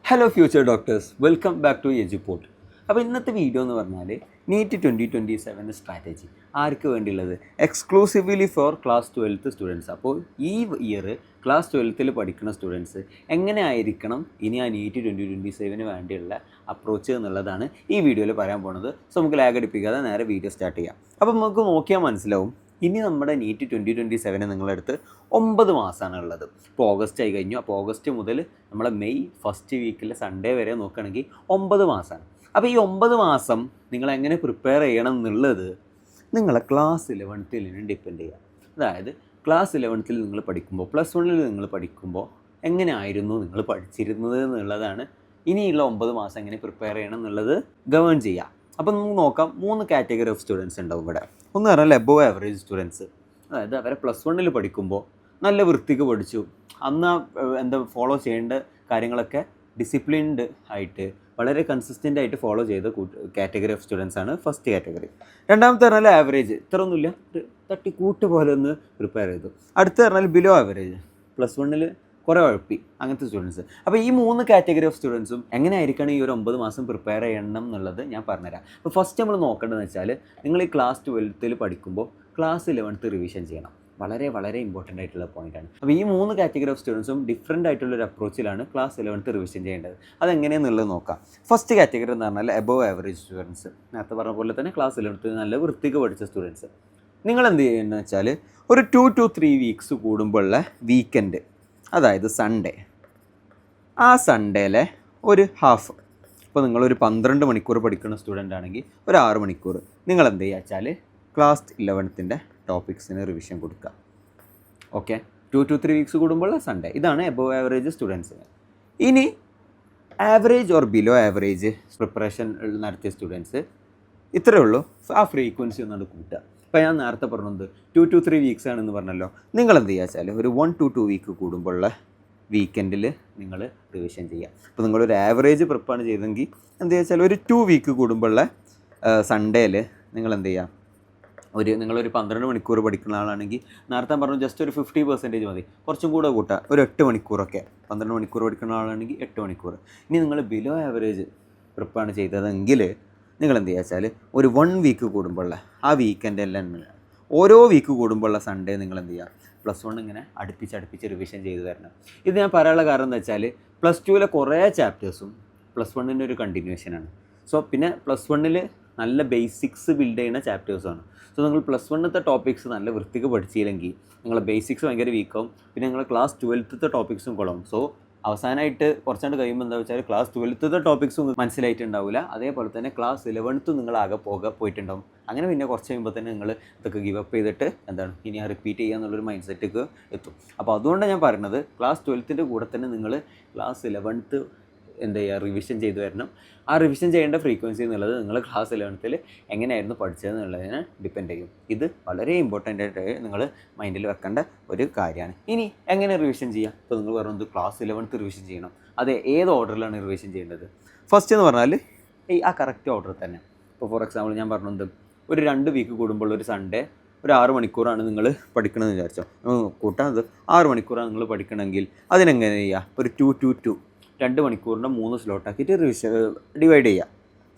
Hello future doctors, welcome back to Eduport. അപ്പോൾ ഇന്നത്തെ video എന്ന് പറഞ്ഞാൽ നീറ്റ് 2027 സ്ട്രാറ്റജി ആർക്ക് വേണ്ടിയുള്ളത്? Exclusively for class 12 students. അപ്പോൾ ഈ ഇയർ ക്ലാസ് 12 പഠിക്കുന്ന സ്റ്റുഡൻസ് എങ്ങനെ ആയിരിക്കണം ഇനി ആ നീറ്റ് 2027 വേണ്ടിയുള്ള അപ്രോച്ച് എന്നുള്ളതാണ് ഈ വീഡിയോയിൽ പറയാൻ പോകുന്നത്. സോ നമുക്ക് ലാഗ് അടിപ്പിക്കാതെ നേരെ വീഡിയോ സ്റ്റാർട്ട് ചെയ്യാം. അപ്പോൾ നമുക്ക് നോക്കിയാൽ മനസ്സിലാവും, ഇനി നമ്മുടെ നീറ്റ് 2027 നിങ്ങളടുത്ത് 9 മാസമാണ് ഉള്ളത്. ഇപ്പോൾ ഓഗസ്റ്റ് ആയി കഴിഞ്ഞു. അപ്പോൾ ഓഗസ്റ്റ് മുതൽ നമ്മളെ മെയ് ഫസ്റ്റ് വീക്കിൽ സൺഡേ വരെ നോക്കുകയാണെങ്കിൽ 9 മാസമാണ്. അപ്പോൾ ഈ 9 മാസം നിങ്ങൾ എങ്ങനെ പ്രിപ്പയർ ചെയ്യണം എന്നുള്ളത് നിങ്ങളെ ക്ലാസ് 11ൽ ഡിപ്പെൻഡ് ചെയ്യുക. അതായത് ക്ലാസ് 11ൽ നിങ്ങൾ പഠിക്കുമ്പോൾ, +1 നിങ്ങൾ പഠിക്കുമ്പോൾ എങ്ങനെ ആയിരുന്നു നിങ്ങൾ പഠിച്ചിരുന്നത് എന്നുള്ളതാണ് ഇനിയുള്ള 9 മാസം എങ്ങനെ പ്രിപ്പയർ ചെയ്യണം എന്നുള്ളത് ഗവേൺ ചെയ്യുക. അപ്പോൾ നമുക്ക് നോക്കാം, 3 കാറ്റഗറി ഓഫ് സ്റ്റുഡൻസ് ഉണ്ടാവും ഇവിടെ. ഒന്ന് പറഞ്ഞാൽ എബോവ് ആവറേജ് സ്റ്റുഡൻസ്, അതായത് അവരെ +1 പഠിക്കുമ്പോൾ നല്ല വൃത്തിക്ക് പഠിച്ചു, അന്ന് ഫോളോ ചെയ്യേണ്ട കാര്യങ്ങളൊക്കെ ഡിസിപ്ലിൻഡ് ആയിട്ട് വളരെ കൺസിസ്റ്റൻ്റ് ആയിട്ട് ഫോളോ ചെയ്ത കാറ്റഗറി ഓഫ് സ്റ്റുഡൻസ് ആണ് ഫസ്റ്റ് കാറ്റഗറി. രണ്ടാമത്തെ പറഞ്ഞാൽ ആവറേജ്, ഇത്രയൊന്നുമില്ല, ഒരു തട്ടിക്കൂട്ട് പോലെ ഒന്ന് പ്രിപ്പയർ ചെയ്തു. അടുത്ത് പറഞ്ഞാൽ ബിലോ ആവറേജ്, +1 കുറേ ഉഴപ്പി, അങ്ങനത്തെ സ്റ്റുഡൻസ്. അപ്പോൾ ഈ 3 കാറ്റഗറി ഓഫ് സ്റ്റുഡൻസും എങ്ങനെ ആയിരിക്കണം ഈ ഒരു 9 മാസം പ്രിപ്പയർ ചെയ്യണം എന്നുള്ളത് ഞാൻ പറഞ്ഞുതരാം. അപ്പോൾ ഫസ്റ്റ് നമ്മൾ നോക്കേണ്ടതെന്ന് വെച്ചാൽ, നിങ്ങൾ ഈ ക്ലാസ് 12 പഠിക്കുമ്പോൾ ക്ലാസ് 11 റിവിഷൻ ചെയ്യണം. വളരെ വളരെ ഇമ്പോർട്ടൻ്റ് ആയിട്ടുള്ള പോയിൻ്റാണ്. അപ്പോൾ ഈ 3 കാറ്റഗറി ഓഫ് സ്റ്റുഡൻസും ഡിഫറൻ്റ് ആയിട്ടുള്ളൊരു അപ്രോച്ചിലാണ് ക്ലാസ് 11 റിവിഷൻ ചെയ്യേണ്ടത്. അതെങ്ങനെയാണെന്നുള്ളത് നോക്കാം. ഫസ്റ്റ് കാറ്റഗറി എന്ന് പറഞ്ഞാൽ എബോവ് ആവറേജ് സ്റ്റുഡൻസ്. നേരത്തെ പറഞ്ഞ പോലെ തന്നെ ക്ലാസ് 11 നല്ല വൃത്തിക്ക് പഠിച്ച സ്റ്റുഡൻസ്. നിങ്ങൾ എന്ത് ചെയ്യുന്നത് വെച്ചാൽ, ഒരു 2 to 3 വീക്സ് കൂടുമ്പോഴുള്ള വീക്കെൻഡ്, അതായത് സൺഡേ, ആ സൺഡേയിലെ ഒരു ഹാഫ്, ഇപ്പോൾ നിങ്ങളൊരു 12 മണിക്കൂർ പഠിക്കുന്ന സ്റ്റുഡൻ്റ് ആണെങ്കിൽ ഒരു 6 മണിക്കൂർ നിങ്ങൾ എന്ത് ചെയ്യുക വെച്ചാൽ ക്ലാസ് 11ൻ്റെ ടോപ്പിക്സിന് റിവിഷൻ കൊടുക്കുക. ഓക്കെ, 2 to 3 വീക്സ് കൂടുമ്പോൾ സൺഡേ. ഇതാണ് എബോവ് ആവറേജ് സ്റ്റുഡൻസിന്. ഇനി average or below average preparation നടത്തിയ സ്റ്റുഡൻസ് ഇത്രയേ ഉള്ളൂ. ആ ഫ്രീക്വൻസി ഒന്നാണ് കൂട്ടുക. ഇപ്പോൾ ഞാൻ നേരത്തെ പറഞ്ഞത് 2 to 3 വീക്സ് ആണെന്ന് പറഞ്ഞല്ലോ. നിങ്ങൾ എന്ത് ചെയ്യുക വെച്ചാൽ ഒരു 1 to 2 വീക്ക് കൂടുമ്പോഴുള്ള വീക്കെൻഡിൽ നിങ്ങൾ റിവിഷൻ ചെയ്യുക. ഇപ്പോൾ നിങ്ങളൊരു ആവറേജ് പ്രിപ്പാണ് ചെയ്തെങ്കിൽ എന്ത് ചെയ്യുക വെച്ചാൽ ഒരു 2 വീക്ക് കൂടുമ്പോഴുള്ള സൺഡേയിൽ നിങ്ങൾ എന്ത് ചെയ്യുക, നിങ്ങളൊരു 12 മണിക്കൂർ പഠിക്കുന്ന ആളാണെങ്കിൽ നേരത്തെ പറഞ്ഞു ജസ്റ്റ് ഒരു 50% മതി, കുറച്ചും കൂടെ കൂട്ടുക, ഒരു 8 മണിക്കൂറൊക്കെ. 12 മണിക്കൂർ പഠിക്കുന്ന ആളാണെങ്കിൽ 8 മണിക്കൂർ. ഇനി നിങ്ങൾ ബിലോ ആവറേജ് പ്രിപ്പാണ് ചെയ്തതെങ്കിൽ നിങ്ങൾ എന്ത് ചെയ്യുക വെച്ചാൽ ഒരു 1 വീക്ക് കൂടുമ്പോഴുള്ള ആ വീക്കെൻഡ് എല്ലാം ഓരോ വീക്ക് കൂടുമ്പോഴുള്ള സൺഡേ നിങ്ങൾ എന്ത് ചെയ്യുക, +1 ഇങ്ങനെ അടുപ്പിച്ച് റിവിഷൻ ചെയ്ത് തരണം. ഇത് ഞാൻ പറയാനുള്ള കാരണം എന്താ വെച്ചാൽ, +2 കുറേ ചാപ്റ്റേഴ്സും +1 ഒരു കണ്ടിന്യൂഷനാണ്. സോ പിന്നെ +1 നല്ല ബേസിക്സ് ബിൽഡ് ചെയ്യുന്ന ചാപ്റ്റേഴ്സാണ്. സോ നിങ്ങൾ +1 ടോപ്പിക്സ് നല്ല വൃത്തിക്ക് പഠിച്ചില്ലെങ്കിൽ നിങ്ങളെ ബേസിക്സ് ഭയങ്കര വീക്കാവും. പിന്നെ നിങ്ങൾ ക്ലാസ് 12 ടോപ്പിക്സും കൊള്ളും. സോ അവസാനമായിട്ട് കുറച്ചാണ്ട് കഴിയുമ്പോൾ എന്താ വെച്ചാൽ ക്ലാസ് 12 ടോപ്പിക്സും മനസ്സിലായിട്ടുണ്ടാവില്ല. അതേപോലെ തന്നെ ക്ലാസ് 11 നിങ്ങൾ ആകെ പോയിട്ടുണ്ടാവും. അങ്ങനെ പിന്നെ കുറച്ച് കഴിയുമ്പോൾ തന്നെ നിങ്ങൾ ഇതൊക്കെ ഗിവ് അപ്പ് ചെയ്തിട്ട് ഇനി ആ റിപ്പീറ്റ് ചെയ്യുക എന്നുള്ളൊരു മൈൻഡ് സെറ്റിലേക്ക് എത്തും. അപ്പോൾ അതുകൊണ്ടാണ് ഞാൻ പറയുന്നത്, ക്ലാസ് 12 കൂടെ തന്നെ നിങ്ങൾ ക്ലാസ് 11 എന്ത് ചെയ്യുക, റിവിഷൻ ചെയ്ത് വരണം. ആ റിവിഷൻ ചെയ്യേണ്ട ഫ്രീക്വൻസി എന്നുള്ളത് നിങ്ങൾ ക്ലാസ് 11 എങ്ങനെയായിരുന്നു പഠിച്ചതെന്നുള്ളതിനെ ഡിപ്പെൻഡ് ചെയ്യും. ഇത് വളരെ ഇമ്പോർട്ടൻ്റ് ആയിട്ട് നിങ്ങൾ മൈൻഡിൽ വെക്കേണ്ട ഒരു കാര്യമാണ്. ഇനി എങ്ങനെ റിവിഷൻ ചെയ്യാം? ഇപ്പോൾ നിങ്ങൾ പറയുന്നത് ക്ലാസ് 11 റിവിഷൻ ചെയ്യണം. അതെ, ഏത് ഓർഡറിലാണ് റിവിഷൻ ചെയ്യേണ്ടത്? ഫസ്റ്റ് എന്ന് പറഞ്ഞാൽ ആ കറക്റ്റ് ഓർഡർ തന്നെ. ഇപ്പോൾ ഫോർ എക്സാമ്പിൾ ഞാൻ പറഞ്ഞത്, ഒരു 2 വീക്ക് കൂടുമ്പോൾ ഒരു സൺഡേ ഒരു 6 മണിക്കൂറാണ് നിങ്ങൾ പഠിക്കണമെന്ന് വിചാരിച്ചോ. കൂട്ടാൻ 6 മണിക്കൂറാണ് നിങ്ങൾ പഠിക്കണമെങ്കിൽ അതിനെങ്ങനെ ചെയ്യുക? ഒരു 2 to 2 2 മണിക്കൂറിൻ്റെ 3 സ്ലോട്ടാക്കിയിട്ട് ഡിവൈഡ് ചെയ്യുക.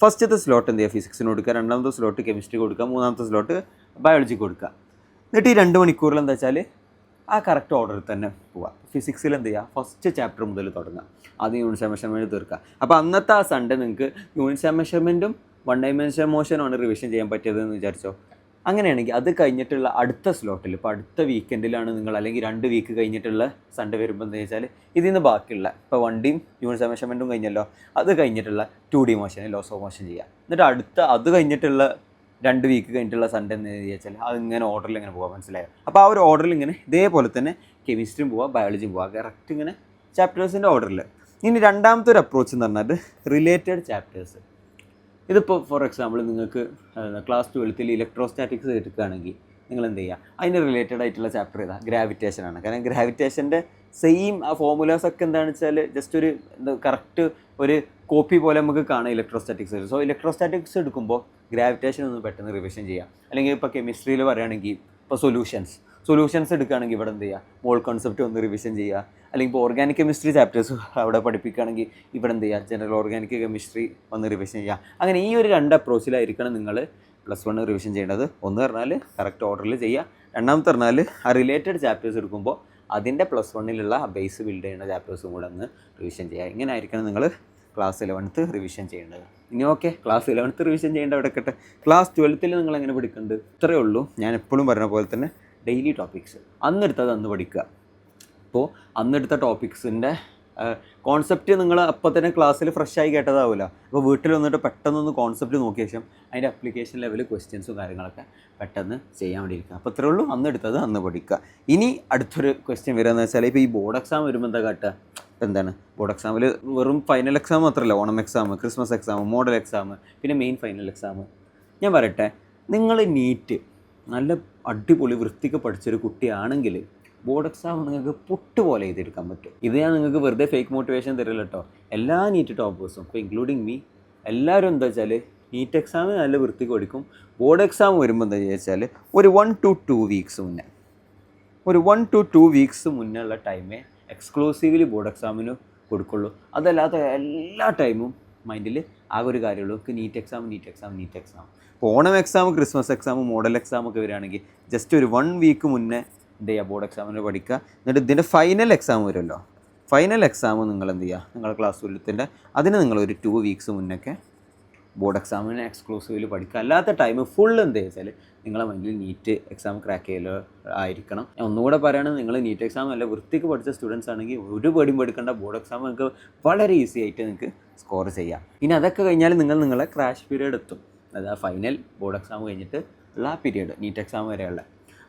ഫസ്റ്റത്തെ സ്ലോട്ട് എന്ത് ചെയ്യുക, ഫിസിക്സിന് കൊടുക്കുക. രണ്ടാമത്തെ സ്ലോട്ട് കെമിസ്ട്രി കൊടുക്കുക. മൂന്നാമത്തെ സ്ലോട്ട് ബയോളജി കൊടുക്കുക. എന്നിട്ട് ഈ 2 മണിക്കൂറിൽ എന്താ വെച്ചാൽ ആ കറക്റ്റ് ഓർഡറിൽ തന്നെ പോവുക. ഫിസിക്സിൽ എന്ത് ചെയ്യുക, ഫസ്റ്റ് ചാപ്റ്റർ മുതൽ തുടങ്ങുക, ആദ്യം യൂണിറ്റ് മെഷർമെൻറ്റ് തീർക്കുക. അപ്പോൾ അന്നത്തെ ആ സൺഡേ നിങ്ങൾക്ക് യൂണിറ്റ് മെഷർമെൻറ്റും 1 ഡൈമെൻഷൻ മോഷനുമാണ് റിവിഷൻ ചെയ്യാൻ പറ്റിയതെന്ന് വിചാരിച്ചോ. അങ്ങനെയാണെങ്കിൽ അത് കഴിഞ്ഞിട്ടുള്ള അടുത്ത സ്ലോട്ടിൽ, ഇപ്പോൾ അടുത്ത വീക്കെൻഡിലാണ് നിങ്ങൾ, അല്ലെങ്കിൽ 2 വീക്ക് കഴിഞ്ഞിട്ടുള്ള സൺഡേ വരുമ്പോൾ എന്താ വെച്ചാൽ ഇതിൽ നിന്ന് ബാക്കിയുള്ള, ഇപ്പോൾ 1Dയും യൂണിറ്റ് മെഷർമെൻറ്റും കഴിഞ്ഞല്ലോ, അത് കഴിഞ്ഞിട്ടുള്ള 2D motion, loss of motion ചെയ്യുക. എന്നിട്ട് അത് കഴിഞ്ഞിട്ടുള്ള 2 വീക്ക് കഴിഞ്ഞിട്ടുള്ള സൺഡേ എന്ന് വെച്ചാൽ അതിങ്ങനെ ഓർഡറിൽ ഇങ്ങനെ പോകാം. മനസ്സിലായോ? അപ്പോൾ ആ ഒരു ഓർഡറിൽ ഇങ്ങനെ ഇതേപോലെ തന്നെ കെമിസ്ട്രിയും പോവുക, ബയോളജിയും പോവുക, കറക്റ്റ് ഇങ്ങനെ ചാപ്റ്റേഴ്സിൻ്റെ ഓർഡറിൽ. ഇനി രണ്ടാമത്തെ ഒരു അപ്രോച്ച് എന്ന് പറഞ്ഞാൽ റിലേറ്റഡ് ചാപ്റ്റേഴ്സ്. ഇതിപ്പോൾ ഫോർ എക്സാമ്പിൾ നിങ്ങൾക്ക് ക്ലാസ് 12 ഇലക്ട്രോസ്റ്റാറ്റിക്സ് എടുക്കുകയാണെങ്കിൽ നിങ്ങൾ എന്ത് ചെയ്യുക, അതിന് റിലേറ്റഡ് ആയിട്ടുള്ള ചാപ്റ്റർ ഏതാ? ഗ്രാവിറ്റേഷനാണ്. കാരണം ഗ്രാവിറ്റേഷൻ്റെ സെയിം ആ ഫോർമുലാസ് ഒക്കെ എന്താണെന്ന് വെച്ചാൽ ജസ്റ്റ് ഒരു കറക്റ്റ് ഒരു കോപ്പി പോലെ നമുക്ക് കാണാം ഇലക്ട്രോസ്റ്റാറ്റിക്സ്. സോ ഇലക്ട്രോസ്റ്റാറ്റിക്സ് എടുക്കുമ്പോൾ ഗ്രാവിറ്റേഷൻ ഒന്ന് പെട്ടെന്ന് റിവിഷൻ ചെയ്യാം. അല്ലെങ്കിൽ ഇപ്പോൾ കെമിസ്ട്രിയിൽ പറയുകയാണെങ്കിൽ ഇപ്പോൾ സൊല്യൂഷൻസ് എടുക്കുകയാണെങ്കിൽ ഇവിടെ എന്ത് ചെയ്യുക, മോൾ കോൺസെപ്റ്റ് ഒന്ന് റിവിഷൻ ചെയ്യുക. അല്ലെങ്കിൽ ഇപ്പോൾ ഓർഗാനിക് കെമിസ്ട്രി ചാപ്റ്റേഴ്സ് അവിടെ പഠിപ്പിക്കുകയാണെങ്കിൽ ഇവിടെ എന്ത് ചെയ്യുക, ജനറൽ ഓർഗാനിക് കെമിസ്ട്രി ഒന്ന് റിവിഷൻ ചെയ്യുക. അങ്ങനെ ഈ ഒരു 2 അപ്രോച്ചിലായിരിക്കണം നിങ്ങൾ +1 റിവിഷൻ ചെയ്യേണ്ടത്. ഒന്ന് പറഞ്ഞാൽ കറക്റ്റ് ഓർഡറിൽ ചെയ്യുക, രണ്ടാമത്തെ പറഞ്ഞാൽ ആ റിലേറ്റഡ് ചാപ്റ്റേഴ്സ് എടുക്കുമ്പോൾ അതിൻ്റെ +1ലുള്ള ബേസ് ബിൽഡ് ചെയ്യുന്ന ചാപ്റ്റേഴ്സും കൂടെ ഒന്ന് റിവിഷൻ ചെയ്യുക. ഇങ്ങനെ ആയിരിക്കണം നിങ്ങൾ ക്ലാസ് 11th റിവിഷൻ ചെയ്യേണ്ടത്. ഇനി ഓക്കെ, ക്ലാസ് 11th റിവിഷൻ ചെയ്യേണ്ട അവിടെ കിട്ടെ. ക്ലാസ് 12th നിങ്ങൾ എങ്ങനെ പഠിക്കുന്നുണ്ട്? ഇത്രയേ ഉള്ളൂ. ഞാൻ എപ്പോഴും പറഞ്ഞ പോലെ തന്നെ ഡെയിലി ടോപ്പിക്സ് അന്നെടുത്തത് അന്ന് പഠിക്കുക. അപ്പോൾ അന്നെടുത്ത ടോപ്പിക്സിൻ്റെ കോൺസെപ്റ്റ് നിങ്ങൾ അപ്പോൾ തന്നെ ക്ലാസ്സിൽ ഫ്രഷായി കേട്ടതാവില്ല. അപ്പോൾ വീട്ടിൽ വന്നിട്ട് പെട്ടെന്നൊന്ന് കോൺസെപ്റ്റ് നോക്കിയ ശേഷം അതിൻ്റെ അപ്ലിക്കേഷൻ ലെവൽ ക്വസ്റ്റ്യൻസും കാര്യങ്ങളൊക്കെ പെട്ടെന്ന് ചെയ്യാൻ വേണ്ടിയിരിക്കുക. അപ്പോൾ ഇത്രയേ ഉള്ളൂ, അന്നെടുത്തത് അന്ന് പഠിക്കുക. ഇനി അടുത്തൊരു ക്വസ്റ്റ്യൻ വരികയെന്ന് വെച്ചാൽ, ഇപ്പോൾ ഈ ബോർഡ് എക്സാം വരുമ്പോൾ എന്താ കാട്ടുക? എന്താണ് ബോർഡ് എക്സാമിൽ വെറും ഫൈനൽ എക്സാം മാത്രമല്ല, Onam exam, Christmas exam, model exam, പിന്നെ മെയിൻ ഫൈനൽ എക്സാം. ഞാൻ പറയട്ടെ, നിങ്ങൾ നീറ്റ് നല്ല അടിപൊളി വൃത്തിക്ക് പഠിച്ചൊരു കുട്ടിയാണെങ്കിൽ ബോർഡ് എക്സാം നിങ്ങൾക്ക് പൊട്ടുപോലെ എഴുതിയെടുക്കാൻ പറ്റും. ഇത് ഞാൻ നിങ്ങൾക്ക് വെറുതെ ഫേക്ക് മോട്ടിവേഷൻ തരില്ല കേട്ടോ. എല്ലാ നീറ്റ് ടോപ്പേഴ്സും, ഇപ്പോൾ ഇൻക്ലൂഡിങ് മീ, എല്ലാവരും എന്താ വെച്ചാൽ നീറ്റ് എക്സാം നല്ല വൃത്തിക്ക് പഠിക്കും. ബോർഡ് എക്സാം വരുമ്പോൾ എന്താ വെച്ചാൽ ഒരു 1 to 2 വീക്സ് മുന്നേ, ഒരു 1 to 2 വീക്സ് മുന്നേ ഉള്ള ടൈമേ എക്സ്ക്ലൂസീവ്ലി ബോർഡ് എക്സാമിന് കൊടുക്കുള്ളൂ. അതല്ലാത്ത എല്ലാ ടൈമും മൈൻഡിൽ ആകെ ഒരു കാര്യമുള്ളൂ, NEET exam, NEET exam, NEET exam. ഇപ്പോൾ Onam exam, Christmas exam, model exam ഒക്കെ വരികയാണെങ്കിൽ ജസ്റ്റ് ഒരു 1 വീക്ക് മുന്നേ എന്ത് ചെയ്യുക, ബോർഡ് എക്സാമിന് പഠിക്കുക. എന്നിട്ട് ഇതിൻ്റെ ഫൈനൽ എക്സാം വരുമല്ലോ, ഫൈനൽ എക്സാം നിങ്ങൾ എന്ത് ചെയ്യുക, നിങ്ങളുടെ ക്ലാസ് 12ൻ്റെ അതിന് നിങ്ങളൊരു 2 വീക്സ് മുന്നൊക്കെ ബോർഡ് എക്സാമിന് എക്സ്ക്ലൂസീവ്ലി പഠിക്കുക. അല്ലാത്ത ടൈം ഫുൾ എന്ത് വെച്ചാൽ നിങ്ങളെ മൈൻഡിൽ നീറ്റ് എക്സാം ക്രാക്ക് ചെയ്യലോ ആയിരിക്കണം. ഞാൻ ഒന്നുകൂടെ പറയുകയാണെങ്കിൽ, നിങ്ങൾ നീറ്റ് എക്സാം നല്ല വൃത്തിക്ക് പഠിച്ച സ്റ്റുഡൻസ് ആണെങ്കിൽ ഒരു പേടിയും പഠിക്കേണ്ട, ബോർഡ് എക്സാം നിങ്ങൾക്ക് വളരെ ഈസി ആയിട്ട് നിങ്ങൾക്ക് സ്കോർ ചെയ്യാം. ഇനി അതൊക്കെ കഴിഞ്ഞാൽ നിങ്ങളെ ക്രാഷ് പീരീഡ് എത്തും. അതായത് ഫൈനൽ ബോർഡ് എക്സാം കഴിഞ്ഞിട്ട് ഉള്ള ആ പീരീഡ്, നീറ്റ് എക്സാം വരെയുള്ള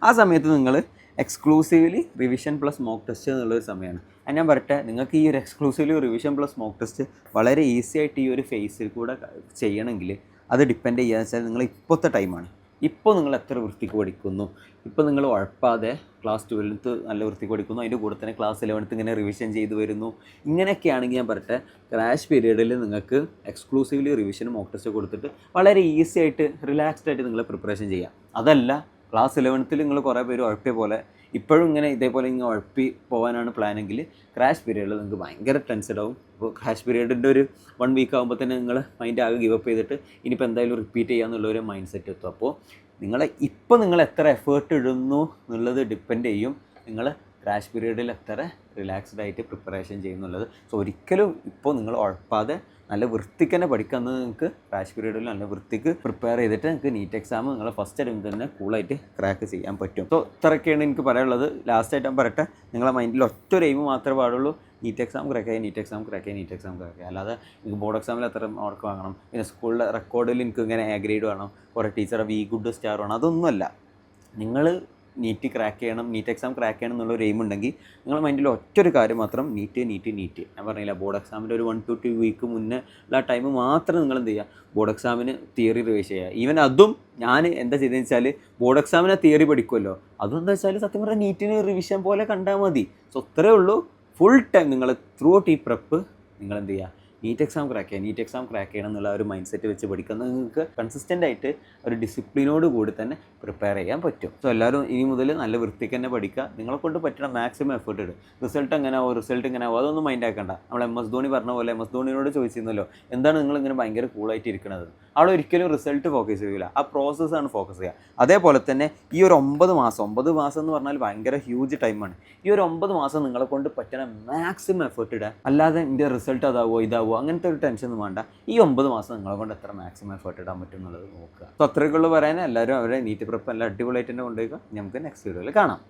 ആ സമയത്ത് നിങ്ങൾ exclusively revision plus mock test എന്നുള്ളൊരു സമയമാണ്. ഞാൻ പറയട്ടെ, നിങ്ങൾക്ക് ഈ ഒരു exclusively revision plus mock test വളരെ ഈസി ആയിട്ട് ഈ ഒരു ഫേസിൽ കൂടെ ചെയ്യണമെങ്കിൽ അത് ഡിപ്പെൻഡ് ചെയ്യുക വെച്ചാൽ നിങ്ങൾ ഇപ്പോഴത്തെ ടൈമാണ്. ഇപ്പോൾ നിങ്ങൾ എത്ര വൃത്തിക്ക് പഠിക്കുന്നു, ഇപ്പോൾ നിങ്ങൾ ഉഴപ്പാതെ ക്ലാസ് 12th നല്ല വൃത്തിക്ക് പഠിക്കുന്നു, അതിൻ്റെ കൂടെ തന്നെ ക്ലാസ് 11th ഇങ്ങനെ റിവിഷൻ ചെയ്ത് വരുന്നു. ഇങ്ങനെയൊക്കെയാണെങ്കിൽ ഞാൻ പറയട്ടെ, ക്രാഷ് പീരീഡിൽ നിങ്ങൾക്ക് എക്സ്ക്ലൂസീവ്ലി റിവിഷനും മോക്ക് ടെസ്റ്റ് കൊടുത്തിട്ട് വളരെ ഈസി ആയിട്ട് റിലാക്സ്ഡ് ആയിട്ട് നിങ്ങൾ പ്രിപ്പറേഷൻ ചെയ്യാം. അതല്ല ക്ലാസ് 11th നിങ്ങൾ കുറേ പേര് ഉഴപ്പിയ പോലെ ഇപ്പോഴും ഇങ്ങനെ ഇതേപോലെ ഇങ്ങനെ ഉഴപ്പി പോകാനാണ് പ്ലാനെങ്കിൽ ക്രാഷ് പീരീഡിൽ നിങ്ങൾക്ക് ഭയങ്കര ടെൻസ്ഡ് ആവും. അപ്പോൾ ക്രാഷ് പീരീഡിൻ്റെ ഒരു 1 വീക്ക് ആകുമ്പോൾ തന്നെ നിങ്ങൾ മൈൻഡ് ആകെ ഗിവ് അപ്പ് ചെയ്തിട്ട് ഇനിയിപ്പോൾ എന്തായാലും റിപ്പീറ്റ് ചെയ്യാന്നുള്ളൊരു മൈൻഡ് സെറ്റ് എത്തും. അപ്പോൾ നിങ്ങൾ എത്ര എഫേർട്ട് ഇടുന്നു എന്നുള്ളത് ഡിപ്പെൻഡ് ചെയ്യും നിങ്ങൾ ക്രാഷ് പീരീഡിൽ എത്ര റിലാക്സ്ഡ് ആയിട്ട് പ്രിപ്പറേഷൻ ചെയ്യുന്നുള്ളത്. സോ ഒരിക്കലും ഇപ്പോൾ നിങ്ങൾ ഉഴപ്പാതെ നല്ല വൃത്തിക്ക് തന്നെ പഠിക്കുന്നത് നിങ്ങൾക്ക് ക്രാഷ് പീരീഡിൽ നല്ല വൃത്തിക്ക് പ്രിപ്പയർ ചെയ്തിട്ട് നിങ്ങൾക്ക് നീറ്റ് എക്സാം നിങ്ങളെ ഫസ്റ്റ് അറ്റംപ്റ്റ് തന്നെ കൂളായിട്ട് ക്രാക്ക് ചെയ്യാൻ പറ്റും. സോ ഇത്രയൊക്കെയാണ് എനിക്ക് പറയാനുള്ളത്. ലാസ്റ്റായിട്ട് ഞാൻ പറയട്ടെ, നിങ്ങളെ മൈൻഡിൽ ഒറ്റൊരു എയിം മാത്രമേ പാടുള്ളൂ, നീറ്റ് എക്സാം ക്രാക്ക് ചെയ്യുക, നീറ്റ് എക്സാം ക്രാക്ക് ചെയ്യുക, നീറ്റ് എക്സാം ക്രാക്ക് ചെയ്യുക. അല്ലാതെ എനിക്ക് ബോർഡ് എക്സാമിൽ എത്ര മാർക്ക് വാങ്ങണം, പിന്നെ സ്കൂളിലെ റെക്കോർഡിൽ എനിക്ക് ഇങ്ങനെ എ ഗ്രേഡ് വേണം, കുറേ ടീച്ചറെ വി ഗുഡ് സ്റ്റാർ വേണം, അതൊന്നുമല്ല. നിങ്ങൾ നീറ്റ് ക്രാക്ക് ചെയ്യണം, നീറ്റ് എക്സാം ക്രാക്ക് ചെയ്യണം എന്നുള്ളൊരു എയിം ഉണ്ടെങ്കിൽ നിങ്ങളുടെ മൈൻഡിൽ ഒറ്റൊരു കാര്യം മാത്രം, നീറ്റ്. ഞാൻ പറഞ്ഞില്ല, ബോർഡ് എക്സാമിൻ്റെ ഒരു 1 to 2 വീക്ക് മുന്നേ ഉള്ള ടൈം മാത്രം നിങ്ങൾ എന്ത് ചെയ്യുക, ബോർഡ് എക്സാമിന് തിയറി റിവൈസ് ചെയ്യുക. ഈവൻ അതും ഞാൻ എന്താ ചെയ്തതെന്ന് വെച്ചാൽ, ബോർഡ് എക്സാമിനെ തിയറി പഠിക്കുമല്ലോ, അതെന്താ വെച്ചാൽ സത്യം പറഞ്ഞാൽ നീറ്റിന് റിവിഷൻ പോലെ കണ്ടാൽ മതി. സോ അത്രയേ ഉള്ളൂ. ഫുൾ ടൈം നിങ്ങൾ ത്രൂ ഔട്ട് ഈ പ്രെപ്പ് നിങ്ങൾ എന്ത് ചെയ്യുക, നീറ്റ് എക്സാം ക്രാക്ക് ചെയ്യണം എന്നുള്ള ഒരു മൈൻഡ് സെറ്റ് വെച്ച് പഠിക്കുന്നത് നിങ്ങൾക്ക് കൺസിസ്റ്റൻ്റ് ആയിട്ട് ഒരു ഡിസിപ്ലിനോട് കൂടി തന്നെ പ്രിപ്പയർ ചെയ്യാൻ പറ്റും. സോ എല്ലാവരും ഇനി മുതൽ നല്ല വൃത്തിക്ക് തന്നെ പഠിക്കുക. നിങ്ങളെ കൊണ്ട് പറ്റുന്ന മാക്സിമം എഫേർട്ട് ഇടും. റിസൾട്ട് എങ്ങനെ ആവും അതൊന്നും മൈൻഡ് ആക്കണ്ട. നമ്മൾ MS ധോണി പറഞ്ഞ പോലെ, MS ധോണിയോട് ചോദിച്ചിരുന്നല്ലോ, എന്താണ് നിങ്ങളിങ്ങനെ ഭയങ്കര കൂളായിട്ട് ഇരിക്കുന്നത്? അവിടെ ഒരിക്കലും റിസൾട്ട് ഫോക്കസ് ചെയ്യില്ല, ആ പ്രോസസ്സാണ് ഫോക്കസ് ചെയ്യുക. അതേപോലെ തന്നെ ഈ ഒരു 9 മാസം എന്ന് പറഞ്ഞാൽ ഭയങ്കര ഹ്യൂജ് ടൈമാണ്. ഈ ഒരു 9 മാസം നിങ്ങളെ കൊണ്ട് പറ്റുന്ന മാക്സിമം എഫേർട്ട് ഇടുക. അല്ലാതെ എൻ്റെ റിസൾട്ട് അതാവോ ഇതാവോ അങ്ങനത്തെ ഒരു ടെൻഷനൊന്നും വേണ്ട. ഈ 9 മാസം നിങ്ങളെ കൊണ്ട് എത്ര മാക്സിമം എഫേർട്ട് ഇടാൻ പറ്റും എന്നുള്ളത് നോക്കുക. സോ അത്രയ്ക്കുള്ള പറയാൻ എല്ലാവരും അവരെ നീറ്റ് പ്രിപ്പ് എല്ലാം അടിപൊളിയായിട്ട് തന്നെ കൊണ്ടുപോയിക്കുക. നമുക്ക് നെക്സ്റ്റ് വീഡിയോയിൽ കാണാം.